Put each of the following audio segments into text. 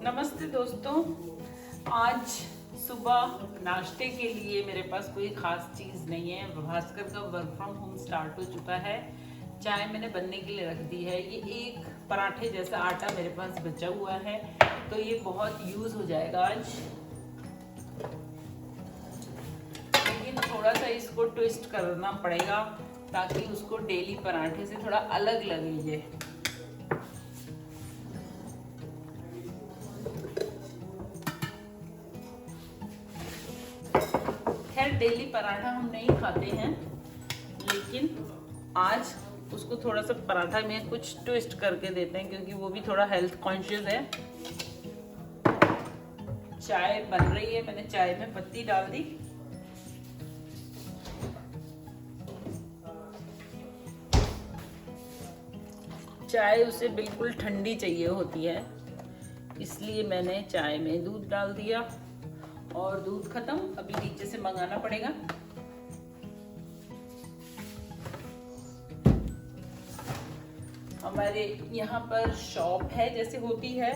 नमस्ते दोस्तों। आज सुबह नाश्ते के लिए मेरे पास कोई ख़ास चीज़ नहीं है। भास्कर का वर्क फ्रॉम होम स्टार्ट हो चुका है। चाय मैंने बनने के लिए रख दी है। ये एक पराठे जैसा आटा मेरे पास बचा हुआ है, तो ये बहुत यूज़ हो जाएगा आज। लेकिन थोड़ा सा इसको ट्विस्ट करना पड़ेगा ताकि उसको डेली पराठे से थोड़ा अलग लगे ये। खैर डेली पराठा हम नहीं खाते हैं, लेकिन आज उसको थोड़ा सा पराठा में कुछ ट्विस्ट करके देते हैं, क्योंकि वो भी थोड़ा हेल्थ कॉन्शियस है। चाय बन रही है, मैंने चाय में पत्ती डाल दी। चाय उसे बिल्कुल ठंडी चाहिए होती है, इसलिए मैंने चाय में दूध डाल दिया। और दूध खत्म, अभी नीचे से मंगाना पड़ेगा। हमारे यहाँ पर शॉप है जैसे होती है,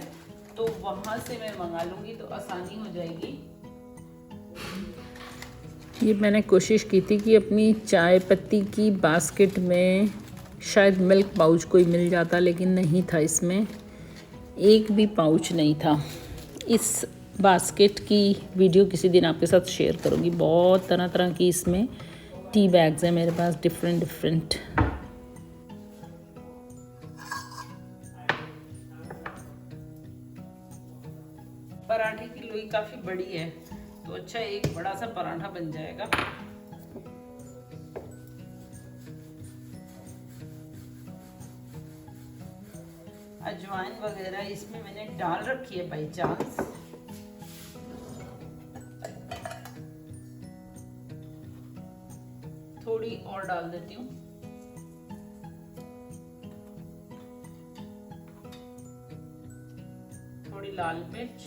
तो वहां से मैं मंगा लूंगी तो आसानी हो जाएगी। ये मैंने कोशिश की थी कि अपनी चाय पत्ती की बास्केट में शायद मिल्क पाउच कोई मिल जाता, लेकिन नहीं था। इसमें एक भी पाउच नहीं था। इस बास्केट की वीडियो किसी दिन आपके साथ शेयर करूँगी। बहुत तरह तरह की इसमें टी बैग्स हैं मेरे पास, डिफरेंट। पराठे की लोई काफ़ी बड़ी है, तो अच्छा एक बड़ा सा पराठा बन जाएगा। अजवाइन वगैरह इसमें मैंने डाल रखी है बाई चांस। थोड़ी और डाल देती हूँ। थोड़ी लाल मिर्च,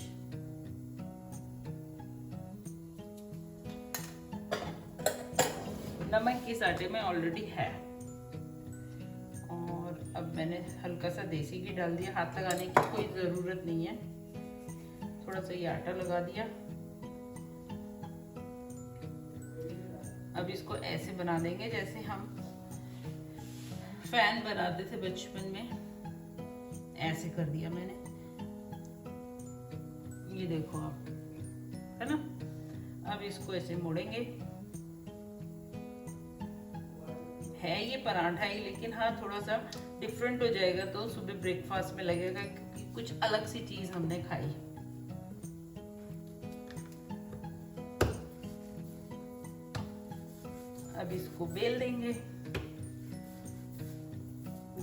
नमक की साटे में ऑलरेडी है। और अब मैंने हल्का सा देसी घी डाल दिया। हाथ लगाने की कोई ज़रूरत नहीं है। थोड़ा सा ये आटा लगा दिया। अब इसको ऐसे बना देंगे जैसे हम फैन बनाते थे बचपन में, ऐसे कर दिया मैंने। ये देखो आप, है ना। अब इसको ऐसे मोड़ेंगे। है ये पराठा ही, लेकिन हाँ थोड़ा सा डिफरेंट हो जाएगा, तो सुबह ब्रेकफास्ट में लगेगा कि कुछ अलग सी चीज हमने खाई। अब इसको बेल देंगे।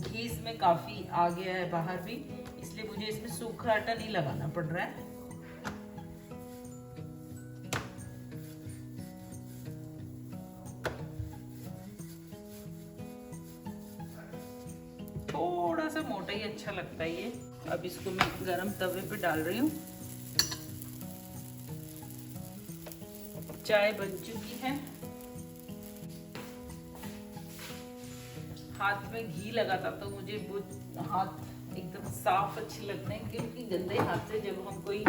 घी इसमें काफी आ गया है बाहर भी, इसलिए मुझे इसमें सूखा आटा नहीं लगाना पड़ रहा है। थोड़ा सा मोटा ही अच्छा लगता है ये। अब इसको मैं गरम तवे पे डाल रही हूँ। चाय बन चुकी है। हाथ में घी लगा था तो मुझे वो हाथ एकदम साफ अच्छे लगते हैं, क्योंकि गंदे हाथ से जब हम कोई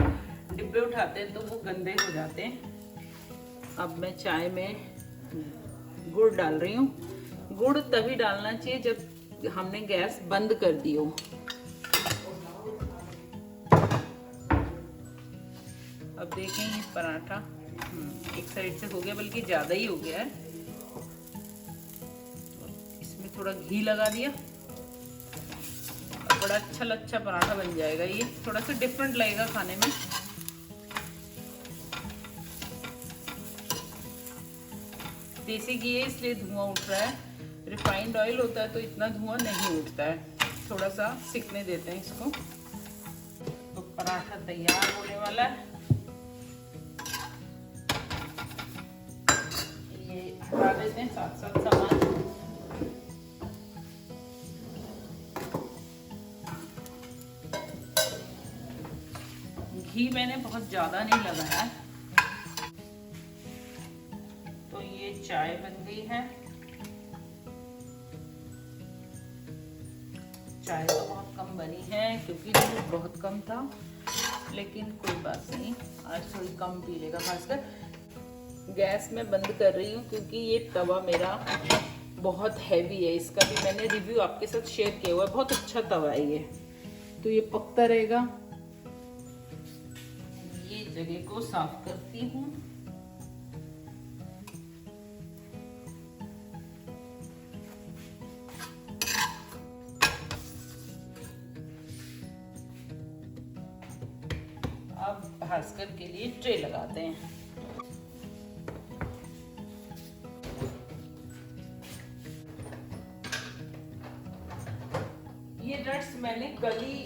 डिब्बे उठाते हैं तो वो गंदे हो जाते हैं। अब मैं चाय में गुड़ डाल रही हूँ। गुड़ तभी डालना चाहिए जब हमने गैस बंद कर दी हो। अब देखेंगे पराठा एक साइड से हो गया, बल्कि ज्यादा ही हो गया है। इसमें थोड़ा घी लगा दिया। अब बड़ा अच्छा लच्छा पराठा बन जाएगा। ये थोड़ा सा डिफरेंट लगेगा खाने में। देसी घी है इसलिए धुआं उठ रहा है। रिफाइंड ऑयल होता है तो इतना धुआं नहीं उठता है। थोड़ा सा सिकने देते हैं इसको। तो पराठा तैयार होने वाला है। ये हटा देते हैं साथ साथ सामान। घी मैंने बहुत ज्यादा नहीं लगाया है। तो ये चाय बन गई है। चाय तो बहुत कम बनी है क्योंकि दूध बहुत कम था। लेकिन कोई बात नहीं, आज थोड़ी कम पी लेगा। खासकर गैस में बंद कर रही हूँ क्योंकि ये तवा मेरा बहुत हैवी है। इसका भी मैंने रिव्यू आपके साथ शेयर किया हुआ है, बहुत अच्छा तवा है ये, तो ये पकता रहेगा। ये जगह को साफ करती हूँ। अब भास्कर के लिए ट्रे लगाते हैं। ये नट्स मैंने कल ही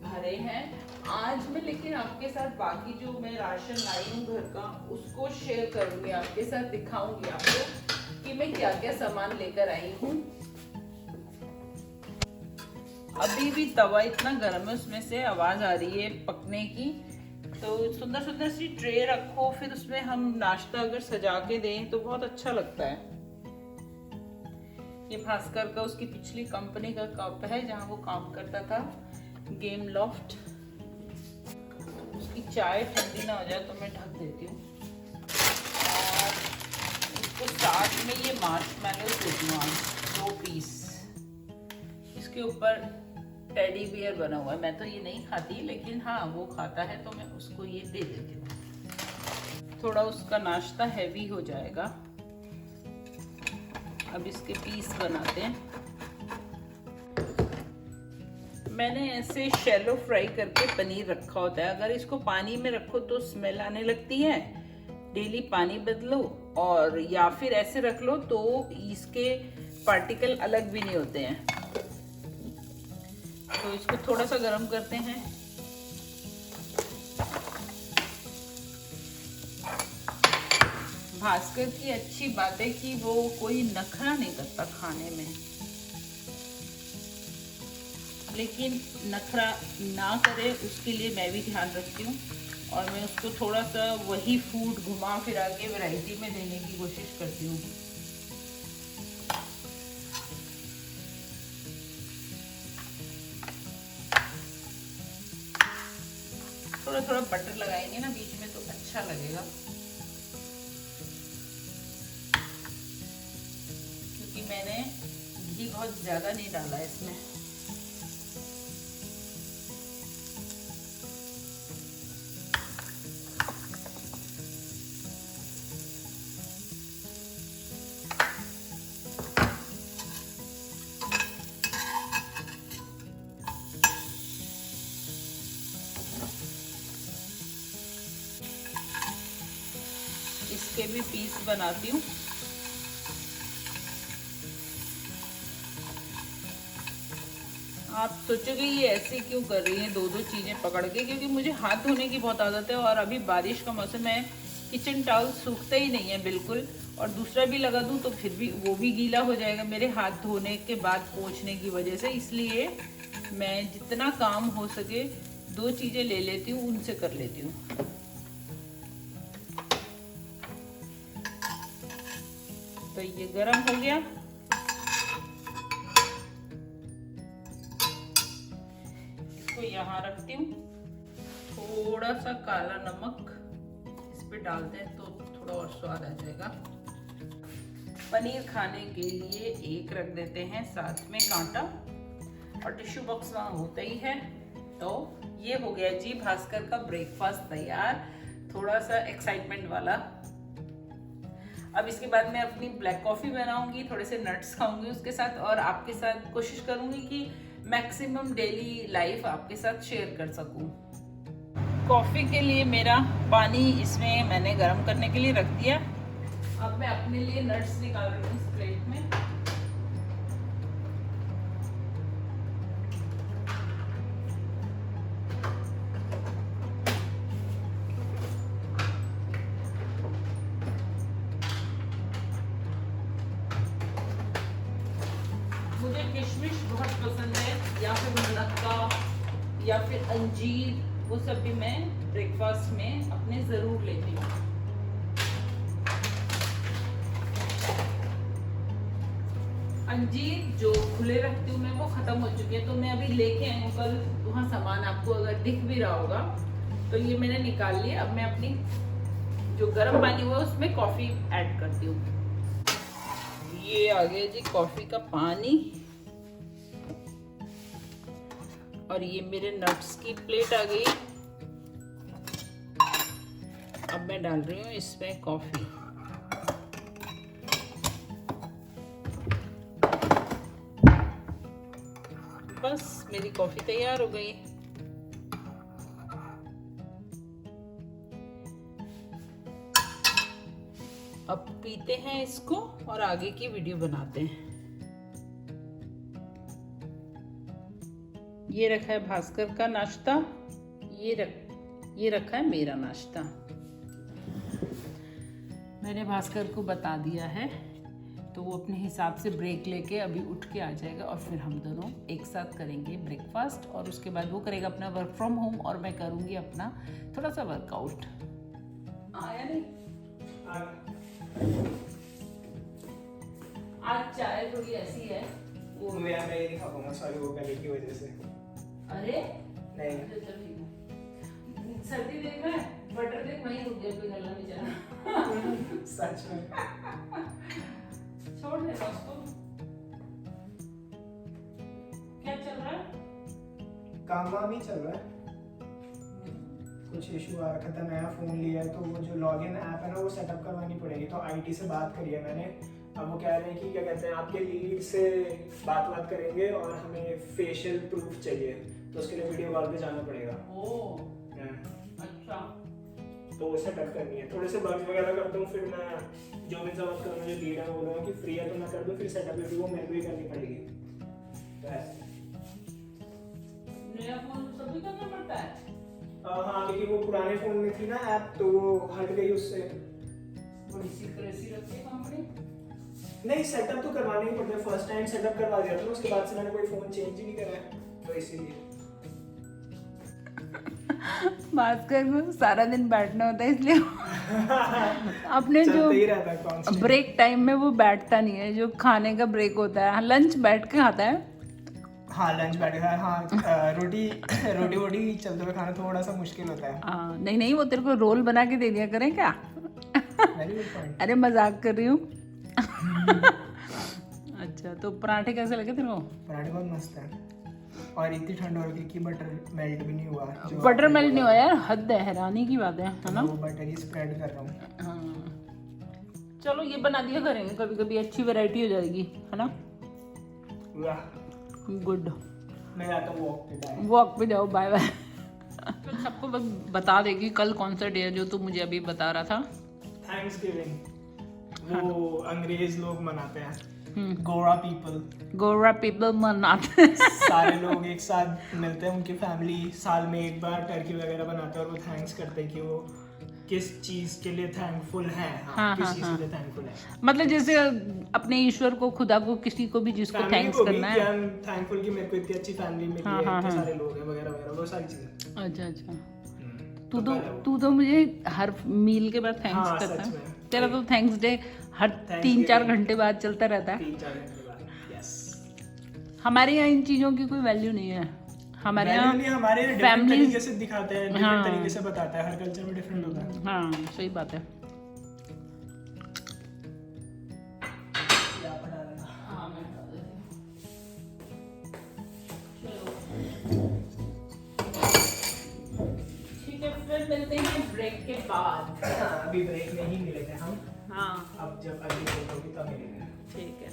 भरे हैं आज मैं, लेकिन आपके साथ बाकी जो मैं राशन लाई हूँ घर का उसको शेयर करूंगी, आपके साथ दिखाऊंगी आपको कि मैं क्या क्या सामान लेकर आई हूँ। अभी भी तवा इतना गर्म है, उसमें से आवाज आ रही है पकने की। तो सुंदर सुंदर सी ट्रे रखो, फिर उसमें हम नाश्ता अगर सजा के दें तो बहुत अच्छा लगता है। ये भास्कर का उसकी पिछली कंपनी का कप है जहाँ वो काम करता था, गेम लॉफ्ट। उसकी चाय ठंडी ना हो जाए तो मैं ढक देती हूँ। और इसको साथ में ये मार्शमैलो देती हूँ 2 पीस। इसके ऊपर टेडी बियर बना हुआ है, मैं तो ये नहीं खाती, लेकिन हाँ वो खाता है तो मैं उसको ये दे देती हूँ। थोड़ा उसका नाश्ता हैवी हो जाएगा। अब इसके पीस बनाते हैं। मैंने ऐसे शैलो फ्राई करके पनीर रखा होता है। अगर इसको पानी में रखो तो स्मेल आने लगती है, डेली पानी बदलो, और या फिर ऐसे रख लो तो इसके पार्टिकल अलग भी नहीं होते हैं। तो इसको थोड़ा सा गर्म करते हैं। भास्कर की अच्छी बात है कि वो कोई नखरा नहीं करता खाने में, लेकिन नखरा ना करे उसके लिए मैं भी ध्यान रखती हूँ। और मैं उसको थोड़ा सा वही फूड घुमा फिरा के वैरायटी में देने की कोशिश करती हूँ। थोड़ा थोड़ा बटर लगाएंगे ना बीच में तो अच्छा लगेगा, क्योंकि मैंने घी बहुत ज्यादा नहीं डाला इसमें। इसके भी पीस बनाती हूँ। आप सोचोगे ये ऐसे क्यों कर रही हैं 2-2 चीजें पकड़ के, क्योंकि मुझे हाथ धोने की बहुत आदत है और अभी बारिश का मौसम है, किचन टॉवल सूखता ही नहीं है बिल्कुल, और दूसरा भी लगा दूँ तो फिर भी वो भी गीला हो जाएगा मेरे हाथ धोने के बाद पोंछने की वजह से। इसलिए मैं जितना काम हो सके 2 चीजें ले लेती हूँ, उनसे कर लेती हूँ। तो ये गरम हो गया। इसको यहाँ रखती हूँ। थोड़ा सा काला नमक इस पे डालते हैं तो थोड़ा और स्वाद आ जाएगा। पनीर खाने के लिए एक रख देते हैं, साथ में कांटा, और टिश्यू बॉक्स वहाँ होता ही है। तो ये हो गया जी भास्कर का ब्रेकफास्ट तैयार, थोड़ा सा एक्साइटमेंट वाला। अब इसके बाद मैं अपनी ब्लैक कॉफ़ी बनाऊंगी, थोड़े से नट्स खाऊंगी उसके साथ, और आपके साथ कोशिश करूंगी कि मैक्सिमम डेली लाइफ आपके साथ शेयर कर सकूं। कॉफ़ी के लिए मेरा पानी इसमें मैंने गर्म करने के लिए रख दिया। अब मैं अपने लिए नट्स निकाल रही हूँ इस प्लेट में। मुझे किशमिश बहुत पसंद है, या फिर मुनक्का या फिर अंजीर, वो सब भी मैं ब्रेकफास्ट में अपने ज़रूर लेती हूँ। अंजीर जो खुले रखती हूँ मैं वो ख़त्म हो चुके हैं, तो मैं अभी लेके आई हूँ कल, वहाँ सामान आपको अगर दिख भी रहा होगा। तो ये मैंने निकाल लिया। अब मैं अपनी जो गर्म पानी हुआ उसमें कॉफ़ी ऐड करती हूँ। ये आ गया जी कॉफ़ी का पानी, और ये मेरे नट्स की प्लेट आ गई। अब मैं डाल रही हूँ इसमें कॉफ़ी। बस मेरी कॉफ़ी तैयार हो गई। अब पीते हैं इसको और आगे की वीडियो बनाते हैं। ये रखा है भास्कर का नाश्ता, ये रखा है मेरा नाश्ता। मैंने भास्कर को बता दिया है, तो वो अपने हिसाब से ब्रेक लेके अभी उठ के आ जाएगा और फिर हम दोनों एक साथ करेंगे ब्रेकफास्ट, और उसके बाद वो करेगा अपना वर्क फ्रॉम होम और मैं करूँगी अपना थोड़ा सा वर्कआउट। आया नहीं आज चाय थोड़ी ऐसी है वो मैं ये नहीं खा पाऊंगा, सॉरी, वो गले की वजह से। अरे नहीं सर्दी देख रहा है, बटर देख वहीं रुक गया, कोई गला बेचारा। सच में छोड़ देना उसको। क्या चल रहा है? काम वाम ही चल रहा है। कुछ इशू आ रखा था, नया फोन लिया है तो वो जो लॉगिन ऐप है ना वो सेटअप करवानी पड़ेगी, तो आईटी से बात करी है मैंने। अब वो कह रहे हैं कि क्या कहते हैं आपके लीड से बात करेंगे और हमें फेशियल प्रूफ चाहिए, तो उसके लिए वीडियो कॉल पे जाना पड़ेगा। अच्छा, तो वो सेटअप करनी है। थोड़े से बग्स वगैरह करता हूँ, फिर मैं जो भी बात करूँगा, जो लीड है वो बोलूँगा कि फ्री है तो मैं कर दूँ, फिर सेटअप भी वो मेरे को ही करनी पड़ेगी। तो ऐसे नया फोन सभी करना पड़ता है। हाँ, क्योंकि वो पुराने फोन में थी ना ऐप, तो वो हट गई उससे। बड़ी सीक्रेसी रखती है कंपनी। नहीं, सेटअप तो करवाना ही पड़ता है। फर्स्ट टाइम सेटअप करवा दिया था, उसके बाद से मैंने कोई फोन चेंज ही नहीं करा है, तो इसीलिए। भास्कर को सारा दिन बैठना होता है, इसलिए अपने जो ब्रेक टाइम में वो बैठता नहीं है। जो खाने का ब्रेक होता है, लंच बैठ के खाता है। हाँ, लंच बैठ के, हाँ, रोटी वोटी चलते हुए खाना थोड़ा सा मुश्किल होता है। नहीं, वो तेरे को रोल बना के दे दिया करें क्या? अरे मजाक कर रही हूँ। अच्छा, तो पराठे कैसे लगे तेरे को? पराठे बहुत मस्त है, और इतनी ठंड हो रही कि बटर मेल्ट भी नहीं हुआ। बटर मेल्ट नहीं हुआ यार, हद है, हैरानी की बात है ना? वो बटर ही स्प्रेड कर रहा हूँ। हाँ, चलो ये बना दिया करेंगे कभी कभी, अच्छी वैरायटी हो जाएगी, है ना? गुड। मैं जाता हूँ वॉक पे जाओ, बाय बाय। तो सबको बस बता देगी कल कौन सा डे है, जो तू मुझे अभी बता रहा था। थैंक्सगिविंग, वो अंग्रेज लोग मनाते हैं। गोरा पीपल मनाते हैं। सारे लोग एक साथ मिलते हैं, उनकी फैमिली साल में एक बार टर्की वगैरह बनाते हैं और वो थैंक्स करते हैं कि वो किस चीज के लिए थैंकफुल हैं। किस चीज के लिए थैंकफुल है। मतलब जैसे अपने ईश्वर को, खुदा को, किसी को भी जिसको थैंक्स करना है। आई एम थैंकफुल कि मेरे को इतनी अच्छी फैमिली मिली है, इतने सारे लोग हैं वगैरह वगैरह, वो सारी चीजें। अच्छा, तू तो मुझे हर मील के बाद थैंक्स करता है। तेरा तो थैंक्स डे हर 3-4 घंटे बाद चलता रहता है। 3-4 घंटे बाद, यस। हमारे यहाँ इन चीजों की कोई वैल्यू नहीं है। हमारे यहाँ हमारे डिफरेंट तरीके से दिखाते हैं, डिफरेंट तरीके से बताता है, हर कल्चर में डिफरेंट होता है। हाँ, सही बात है। ठीक है, फिर मिलते हैं ब्रेक के बाद। अभी ब्रेक में ही मिले थे हम। हाँ, अब जब अगली ब्रेक होगी तब मिलेंगे। ठीक है।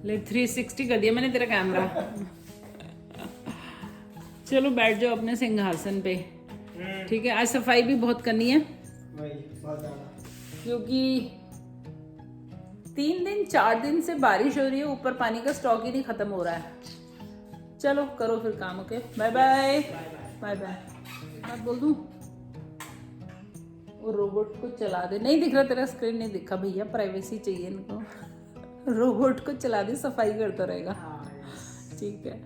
ले 360 कर दिया मैंने तेरा कैमरा। चलो बैठ जाओ अपने सिंहासन पे। ठीक है, आज सफाई भी बहुत करनी है, बहुत ज़्यादा, क्योंकि 3-4 दिन से बारिश हो रही है, ऊपर पानी का स्टॉक ही नहीं खत्म हो रहा है। चलो करो फिर काम। Okay, bye bye. Bye bye. बात बोल दूं? वो रोबोट को चला दे। नहीं दिख रहा तेरा स्क्रीन, नहीं दिखा भैया, प्राइवेसी चाहिए इनको। रोबोट को चला दे, सफाई करता रहेगा। ठीक है।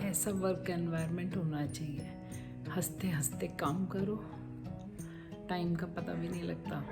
ऐसा वर्क एनवायरनमेंट होना चाहिए, हंसते हंसते काम करो, टाइम का पता भी नहीं लगता।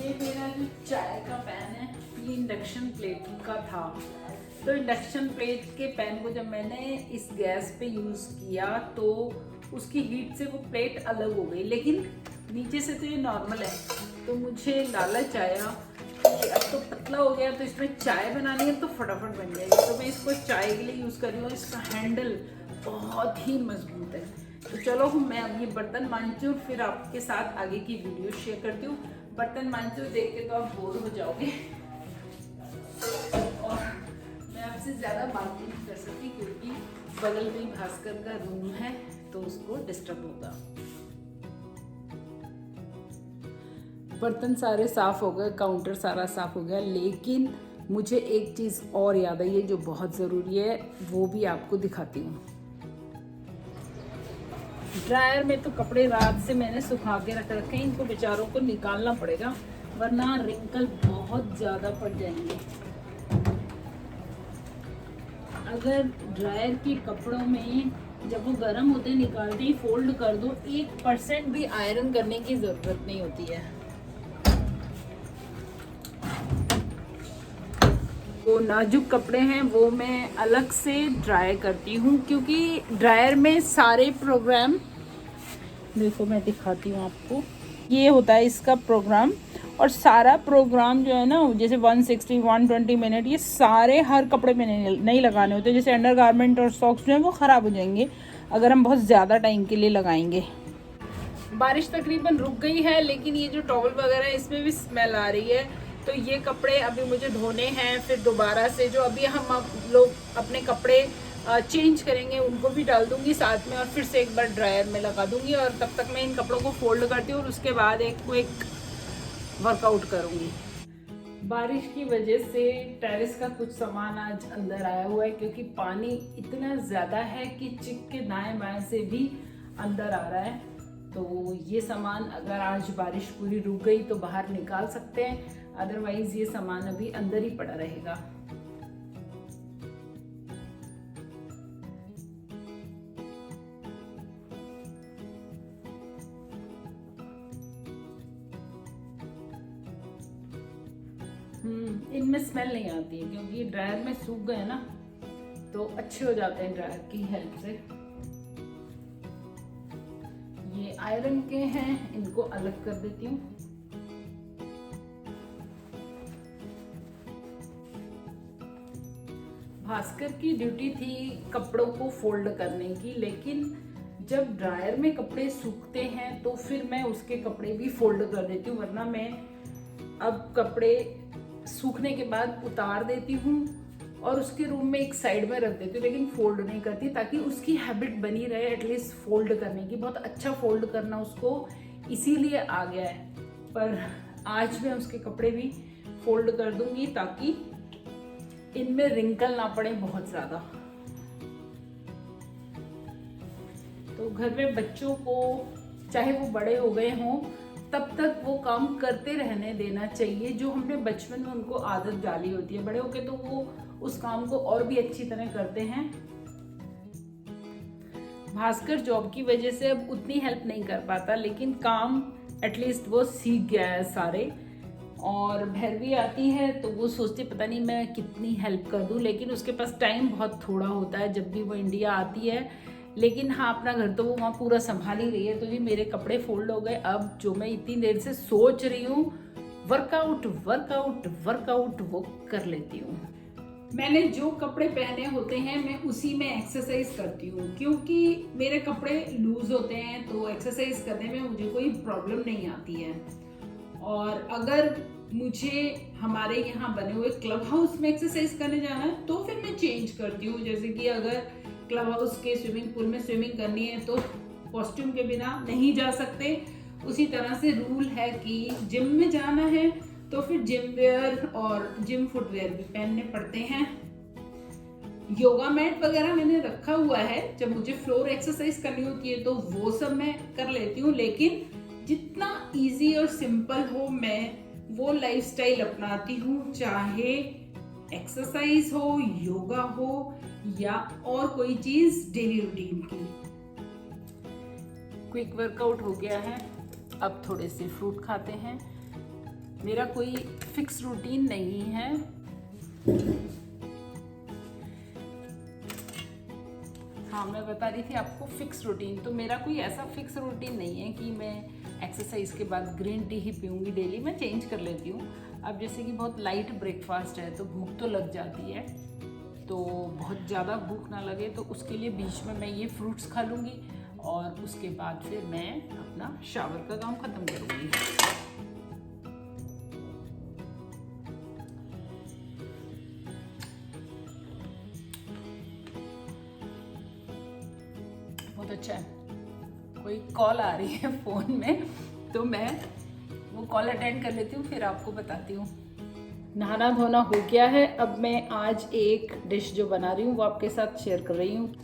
ये मेरा जो चाय का पैन है, ये इंडक्शन प्लेट का था। तो इंडक्शन प्लेट के पैन को जब मैंने इस गैस पे यूज़ किया तो उसकी हीट से वो प्लेट अलग हो गई, लेकिन नीचे से तो ये नॉर्मल है। तो मुझे लालच आया कि अब तो पतला हो गया, तो इसमें चाय बनानी है तो फटाफट बन जाएगी। तो मैं इसको चाय के लिए यूज़ कर रही हूँ। इसका हैंडल बहुत ही मजबूत है। तो चलो मैं अब ये बर्तन मांजती हूँ, फिर आपके साथ आगे की वीडियो शेयर करती हूँ। बर्तन मांजते हुए देख के तो आप बोर हो जाओगे और मैं आपसे ज़्यादा बात नहीं कर सकती क्योंकि बगल में भास्कर का रूम है तो उसको डिस्टर्ब होगा। बर्तन सारे साफ हो गए, काउंटर सारा साफ हो गया, लेकिन मुझे एक चीज़ और याद आई है जो बहुत ज़रूरी है, वो भी आपको दिखाती हूँ। ड्रायर में तो कपड़े रात से मैंने सुखा के रख रखे हैं, इनको बेचारों को निकालना पड़ेगा वरना रिंकल बहुत ज़्यादा पड़ जाएंगे। अगर ड्रायर के कपड़ों में जब वो गर्म होते निकालते ही फोल्ड कर दो, 1% भी आयरन करने की ज़रूरत नहीं होती है। वो नाजुक कपड़े हैं वो मैं अलग से ड्राई करती हूँ, क्योंकि ड्रायर में सारे प्रोग्राम, देखो मैं दिखाती हूँ आपको, ये होता है इसका प्रोग्राम, और सारा प्रोग्राम जो है ना, जैसे 160 120 मिनट, ये सारे हर कपड़े में नहीं लगाने होते। जैसे अंडर गारमेंट और सॉक्स जो है वो ख़राब हो जाएंगे अगर हम बहुत ज़्यादा टाइम के लिए लगाएंगे। बारिश तकरीबन रुक गई है, लेकिन ये जो टॉवल वगैरह है इसमें भी स्मेल आ रही है। तो ये कपड़े अभी मुझे धोने हैं, फिर दोबारा से जो अभी हम लोग अपने कपड़े चेंज करेंगे उनको भी डाल दूंगी साथ में, और फिर से एक बार ड्रायर में लगा दूंगी। और तब तक मैं इन कपड़ों को फोल्ड करती हूँ और उसके बाद एक क्विक वर्कआउट करूँगी। बारिश की वजह से टेरेस का कुछ सामान आज अंदर आया हुआ है, क्योंकि पानी इतना ज़्यादा है कि चिक के दाएँ बाएँ से भी अंदर आ रहा है। तो ये सामान अगर आज बारिश पूरी रुक गई तो बाहर निकाल सकते हैं, अदरवाइज ये सामान अभी अंदर ही पड़ा रहेगा। इनमें स्मेल नहीं आती है क्योंकि ड्रायर में सूख गए ना, तो अच्छे हो जाते हैं ड्रायर की हेल्प से। ये आयरन के हैं, इनको अलग कर देती हूँ। भास्कर की ड्यूटी थी कपड़ों को फोल्ड करने की, लेकिन जब ड्रायर में कपड़े सूखते हैं तो फिर मैं उसके कपड़े भी फोल्ड कर देती हूँ, वरना मैं अब कपड़े सूखने के बाद उतार देती हूँ और उसके रूम में एक साइड में रख देती हूँ, लेकिन फोल्ड नहीं करती, ताकि उसकी हैबिट बनी रहे एटलीस्ट फोल्ड करने की। बहुत अच्छा फोल्ड करना उसको इसीलिए आ गया है। पर आज मैं उसके कपड़े भी फोल्ड कर दूंगी ताकि इनमें रिंकल ना पड़े बहुत ज़्यादा। तो घर में बच्चों को चाहे वो बड़े हो गए हों तब तक वो काम करते रहने देना चाहिए जो हमने बचपन में उनको आदत डाली होती है। बड़े होके तो वो उस काम को और भी अच्छी तरह करते हैं। भास्कर जॉब की वजह से अब उतनी हेल्प नहीं कर पाता, लेकिन काम एटलीस्ट वो सीख गया है सारे, और भैरवी आती है तो वो सोचती पता नहीं मैं कितनी हेल्प कर दूँ, लेकिन उसके पास टाइम बहुत थोड़ा होता है जब भी वो इंडिया आती है। लेकिन हाँ, अपना घर तो वो वहाँ पूरा संभाल ही रही है। तो जी मेरे कपड़े फोल्ड हो गए। अब जो मैं इतनी देर से सोच रही हूँ वर्कआउट वर्कआउट वर्कआउट, वो कर लेती हूँ। मैंने जो कपड़े पहने होते हैं मैं उसी में एक्सरसाइज करती हूँ, क्योंकि मेरे कपड़े लूज होते हैं तो एक्सरसाइज करने में मुझे कोई प्रॉब्लम नहीं आती है। और अगर मुझे हमारे यहाँ बने हुए क्लब हाउस में एक्सरसाइज करने जाना है तो फिर मैं चेंज करती हूँ। जैसे कि अगर क्लब हाउस के स्विमिंग पूल में स्विमिंग करनी है तो कॉस्ट्यूम के बिना नहीं जा सकते। उसी तरह से रूल है कि जिम में जाना है तो फिर जिम वेयर और जिम फुटवेयर भी पहनने पड़ते हैं। योगा मैट वगैरह मैंने रखा हुआ है, जब मुझे फ्लोर एक्सरसाइज करनी होती है तो वो सब मैं कर लेती हूँ। लेकिन जितना इजी और सिंपल हो मैं वो लाइफस्टाइल अपनाती हूँ, चाहे एक्सरसाइज हो, योगा हो या और कोई चीज डेली रूटीन की। क्विक वर्कआउट हो गया है, अब थोड़े से फ्रूट खाते हैं। मेरा कोई फिक्स रूटीन नहीं है। हाँ, मैं बता रही थी आपको फिक्स रूटीन, तो मेरा कोई ऐसा फिक्स रूटीन नहीं है कि मैं एक्सरसाइज के बाद ग्रीन टी ही पीऊँगी डेली। मैं चेंज कर लेती हूँ। अब जैसे कि बहुत लाइट ब्रेकफास्ट है तो भूख तो लग जाती है, तो बहुत ज़्यादा भूख ना लगे तो उसके लिए बीच में मैं ये फ्रूट्स खा लूँगी और उसके बाद फिर मैं अपना शावर का काम ख़त्म करूँगी। बहुत अच्छा है। कोई कॉल आ रही है फ़ोन में तो मैं वो कॉल अटेंड कर लेती हूँ, फिर आपको बताती हूँ। नहाना धोना हो गया है। अब मैं आज एक डिश जो बना रही हूँ वो आपके साथ शेयर कर रही हूँ।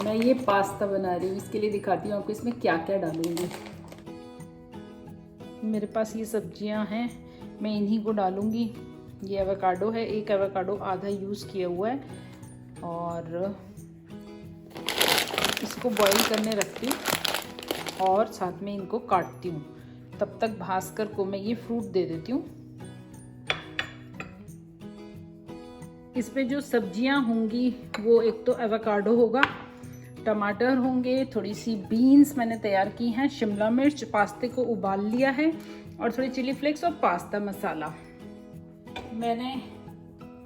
मैं ये पास्ता बना रही हूँ, इसके लिए दिखाती हूँ आपको इसमें क्या क्या डालूँगी। मेरे पास ये सब्जियाँ हैं, मैं इन्हीं को डालूँगी। ये एवोकाडो है, एक एवोकाडो आधा यूज़ किया हुआ है और इसको बॉईल करने रखती हूँ और साथ में इनको काटती हूँ। तब तक भास्कर को मैं ये फ्रूट दे देती हूँ। इसमें जो सब्जियां होंगी वो एक तो एवोकाडो होगा, टमाटर होंगे, थोड़ी सी बीन्स मैंने तैयार की हैं, शिमला मिर्च, पास्ते को उबाल लिया है और थोड़ी चिली फ्लेक्स और पास्ता मसाला। मैंने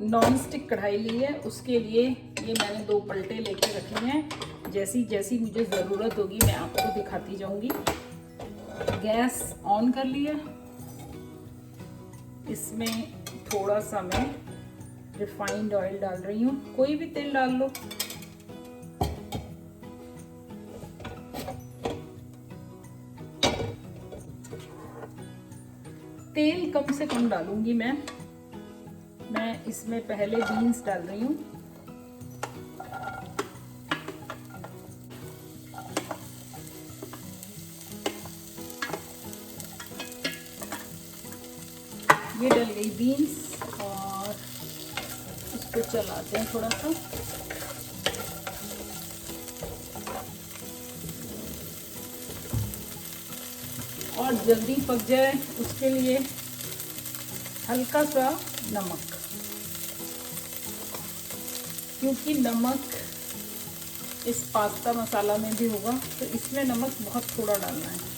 नॉन स्टिक कढ़ाई ली है, उसके लिए ये मैंने 2 पलटे लेके रखी हैं। जैसी जैसी मुझे ज़रूरत होगी मैं आपको दिखाती जाऊंगी। गैस ऑन कर लिया। इसमें थोड़ा सा मैं रिफाइंड ऑयल डाल रही हूँ, कोई भी तेल डाल लो। तेल कम से कम डालूंगी मैं इसमें पहले बीन्स डाल रही हूँ। ये डल गई बीन्स और इसको चलाते हैं थोड़ा सा। और जल्दी पक जाए उसके लिए हल्का सा नमक, क्योंकि नमक इस पास्ता मसाला में भी होगा तो इसमें नमक बहुत थोड़ा डालना है।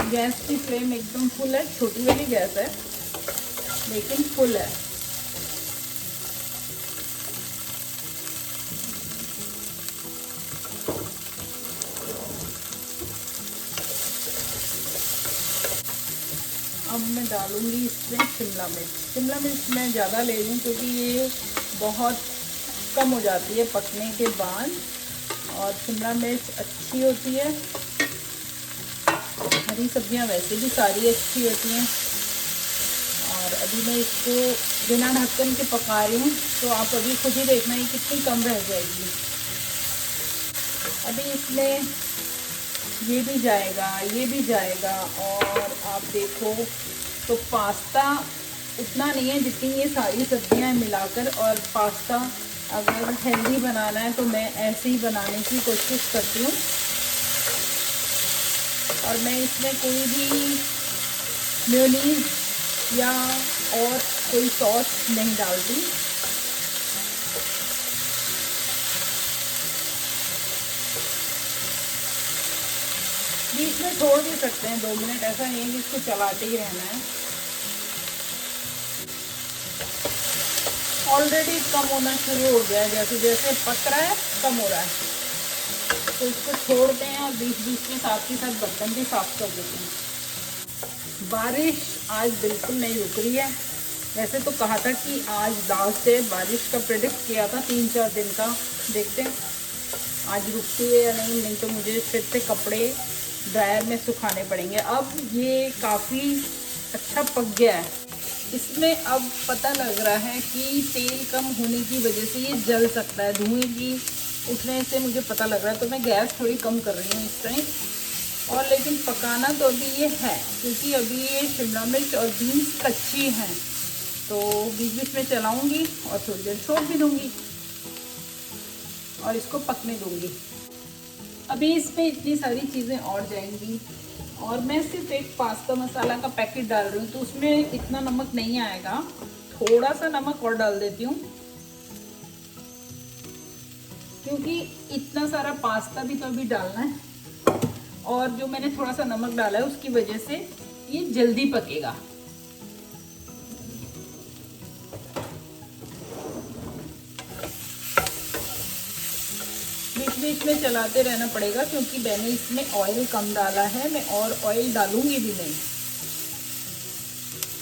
गैस की फ्लेम एकदम फुल है, छोटी वाली गैस है लेकिन फुल है। अब मैं डालूंगी इसमें शिमला मिर्च। शिमला मिर्च मैं ज़्यादा ले लूँ क्योंकि ये बहुत कम हो जाती है पकने के बाद और शिमला मिर्च अच्छी होती है। हरी सब्जियां वैसे भी सारी अच्छी होती हैं। और अभी मैं इसको बिना ढक्कन के पका रही हूँ तो आप अभी खुद ही देखना ये कितनी कम रह जाएगी। अभी इसमें ये भी जाएगा, ये भी जाएगा और आप देखो तो पास्ता उतना नहीं है जितनी ये सारी सब्जियां मिलाकर। और पास्ता अगर हेल्दी बनाना है तो मैं ऐसे ही बनाने की कोशिश करती हूँ। और मैं इसमें कोई भी मेयोनीज या और कोई सॉस नहीं डालती। बीच में छोड़ भी सकते हैं 2 मिनट, ऐसा नहीं है कि इसको चलाते ही रहना है। ऑलरेडी कम होना शुरू हो गया है, जैसे जैसे पक रहा है कम हो रहा है, तो इसको छोड़ते हैं और बीच बीच में साथ ही साथ बर्तन भी साफ कर देते हैं। बारिश आज बिल्कुल नहीं रुक रही है। वैसे तो कहा था कि आज लास्ट है, बारिश का प्रेडिक्ट किया था 3-4 दिन का, देखते हैं आज रुकती है या नहीं। नहीं तो मुझे फिर से कपड़े ड्रायर में सुखाने पड़ेंगे। अब ये काफ़ी अच्छा पक गया है। इसमें अब पता लग रहा है कि तेल कम होने की वजह से ये जल सकता है, धुएं की उठने से मुझे पता लग रहा है। तो मैं गैस थोड़ी कम कर रही हूँ इस टाइम। और लेकिन पकाना तो अभी ये है, क्योंकि अभी ये शिमला मिर्च और बीन्स कच्ची हैं, तो बीच बीच में चलाऊँगी और थोड़ी देर छोड़ भी दूँगी और इसको पकने दूँगी। अभी इसमें इतनी सारी चीज़ें और जाएंगी। और मैं सिर्फ एक पास्ता मसाला का पैकेट डाल रही हूँ, तो उसमें इतना नमक नहीं आएगा। थोड़ा सा नमक और डाल देती हूँ, क्योंकि इतना सारा पास्ता भी तो अभी डालना है। और जो मैंने थोड़ा सा नमक डाला है उसकी वजह से ये जल्दी पकेगा। बीच बीच में चलाते रहना पड़ेगा, क्योंकि मैंने इसमें ऑयल कम डाला है। मैं और ऑयल डालूंगी भी नहीं,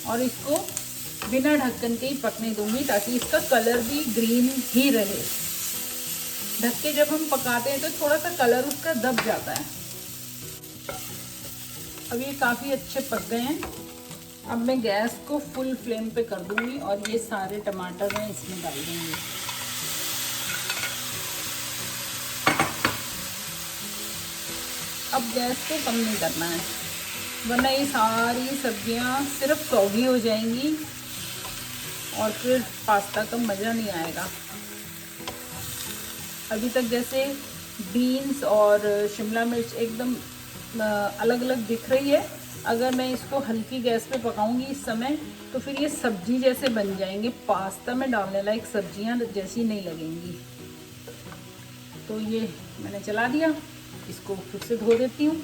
और इसको बिना ढक्कन के ही पकने दूंगी, ताकि इसका कलर भी ग्रीन ही रहे। ढक के जब हम पकाते हैं तो थोड़ा सा कलर उसका दब जाता है। अब ये काफ़ी अच्छे पक गए हैं। अब मैं गैस को फुल फ्लेम पे कर दूंगी और ये सारे टमाटर मैं इसमें डाल दूंगी। अब गैस को कम नहीं करना है, वरना ये सारी सब्जियां सिर्फ सौगी हो जाएंगी और फिर पास्ता का मज़ा नहीं आएगा। अभी तक जैसे बीन्स और शिमला मिर्च एकदम अलग अलग दिख रही है, अगर मैं इसको हल्की गैस पे पकाऊंगी इस समय, तो फिर ये सब्जी जैसे बन जाएंगे, पास्ता में डालने लायक सब्जियां जैसी नहीं लगेंगी। तो ये मैंने चला दिया, इसको फिर से धो देती हूँ।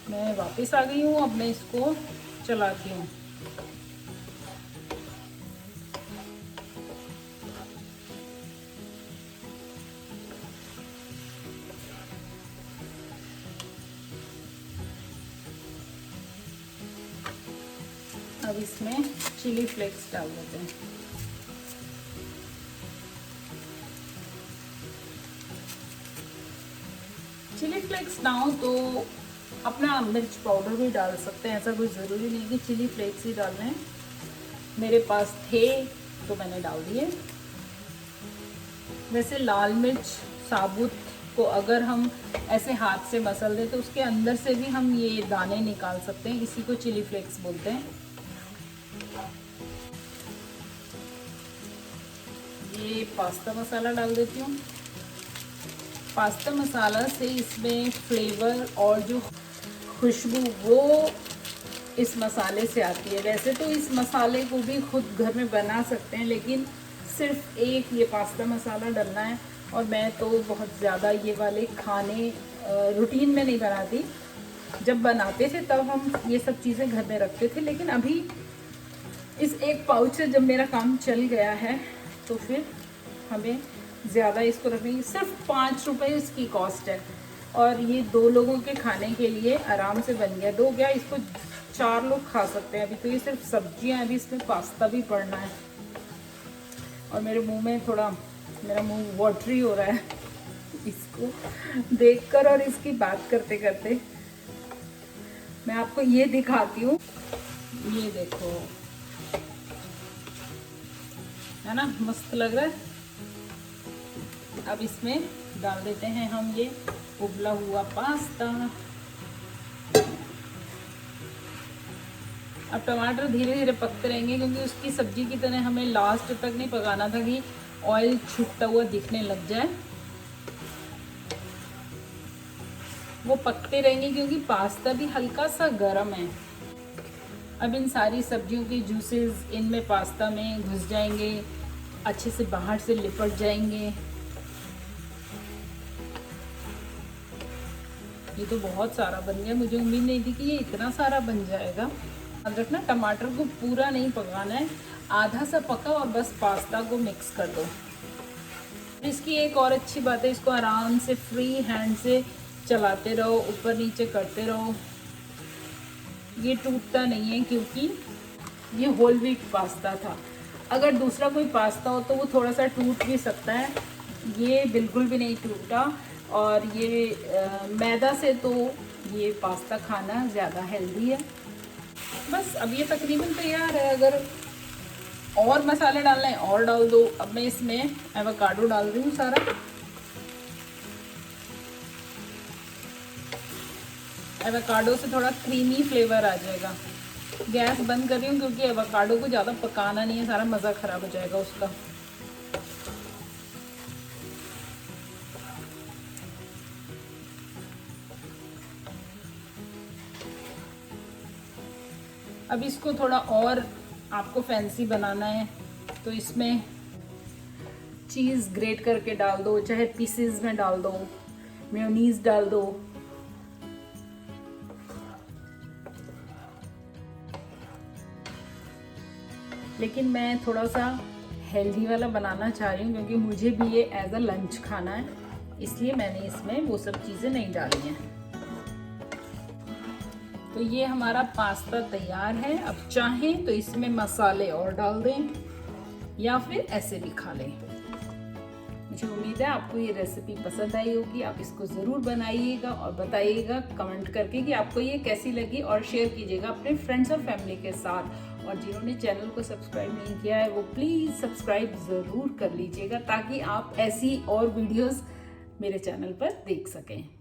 मैं वापस आ गई हूँ, अब मैं इसको चलाती हूँ। अब इसमें चिली फ्लेक्स डाल देते हैं। चिली फ्लेक्स ना हो तो अपना मिर्च पाउडर भी डाल सकते हैं, ऐसा कोई ज़रूरी नहीं कि चिली फ्लेक्स ही डालने हैं। मेरे पास थे तो मैंने डाल दिए। वैसे लाल मिर्च साबुत को अगर हम ऐसे हाथ से मसल दें तो उसके अंदर से भी हम ये दाने निकाल सकते हैं, इसी को चिली फ्लेक्स बोलते हैं। ये पास्ता मसाला डाल देती हूँ। पास्ता मसाला से इसमें फ्लेवर और जो खुशबू वो इस मसाले से आती है। वैसे तो इस मसाले को भी खुद घर में बना सकते हैं, लेकिन सिर्फ एक ये पास्ता मसाला डालना है। और मैं तो बहुत ज़्यादा ये वाले खाने रूटीन में नहीं बनाती। जब बनाते थे तब हम ये सब चीज़ें घर में रखते थे, लेकिन अभी इस एक पाउच से जब मेरा काम चल गया है तो फिर हमें ज़्यादा इसको रखने, सिर्फ 5 रुपये इसकी कॉस्ट है। और ये 2 लोगों के खाने के लिए आराम से बन गया। 2 क्या, इसको 4 लोग खा सकते हैं। अभी तो ये सिर्फ सब्जियां, अभी इसमें पास्ता भी पड़ना है। और मेरे मुंह में थोड़ा, मेरा मुंह वाटरी हो रहा है इसको देखकर और इसकी बात करते करते। मैं आपको ये दिखाती हूँ, ये देखो, है ना, मस्त लग रहा है। अब इसमें डाल देते हैं हम ये उबला हुआ पास्ता। अब टमाटर धीरे धीरे पकते रहेंगे, क्योंकि उसकी सब्जी की तरह हमें लास्ट तक नहीं पकाना था कि ऑयल छूटता हुआ दिखने लग जाए। पकते रहेंगे क्योंकि पास्ता भी हल्का सा गर्म है। अब इन सारी सब्जियों के जूसेस इनमें पास्ता में घुस जाएंगे, अच्छे से बाहर से लिपट जाएंगे। ये तो बहुत सारा बन गया, मुझे उम्मीद नहीं थी कि ये इतना सारा बन जाएगा। याद रखना टमाटर को पूरा नहीं पकाना है, आधा सा पका और बस पास्ता को मिक्स कर दो। इसकी एक और अच्छी बात है, इसको आराम से फ्री हैंड से चलाते रहो, ऊपर नीचे करते रहो। ये टूटता नहीं है क्योंकि ये होल व्हीट पास्ता था। अगर दूसरा कोई पास्ता हो तो वो थोड़ा सा टूट भी सकता है, ये बिल्कुल भी नहीं टूटा। और ये मैदा से तो ये पास्ता खाना ज़्यादा हेल्दी है। बस अब ये तकरीबन तैयार है। अगर और मसाले डालना है और डाल दो। अब मैं इसमें एवोकाडो डाल रही हूँ सारा। एवोकाडो से थोड़ा क्रीमी फ्लेवर आ जाएगा। गैस बंद कर रही हूँ क्योंकि एवोकाडो को ज़्यादा पकाना नहीं है, सारा मज़ा ख़राब हो जाएगा उसका। अब इसको थोड़ा और आपको फैंसी बनाना है तो इसमें चीज़ ग्रेट करके डाल दो, चाहे पीसेस में डाल दो, मेयोनीज डाल दो। लेकिन मैं थोड़ा सा हेल्दी वाला बनाना चाह रही हूँ क्योंकि मुझे भी ये एज अ लंच खाना है, इसलिए मैंने इसमें वो सब चीज़ें नहीं डाली हैं। तो ये हमारा पास्ता तैयार है। अब चाहें तो इसमें मसाले और डाल दें या फिर ऐसे भी खा लें। मुझे उम्मीद है आपको ये रेसिपी पसंद आई होगी। आप इसको ज़रूर बनाइएगा और बताइएगा कमेंट करके कि आपको ये कैसी लगी, और शेयर कीजिएगा अपने फ्रेंड्स और फैमिली के साथ। और जिन्होंने चैनल को सब्सक्राइब नहीं किया है वो प्लीज़ सब्सक्राइब ज़रूर कर लीजिएगा ताकि आप ऐसी और वीडियोस मेरे चैनल पर देख सकें।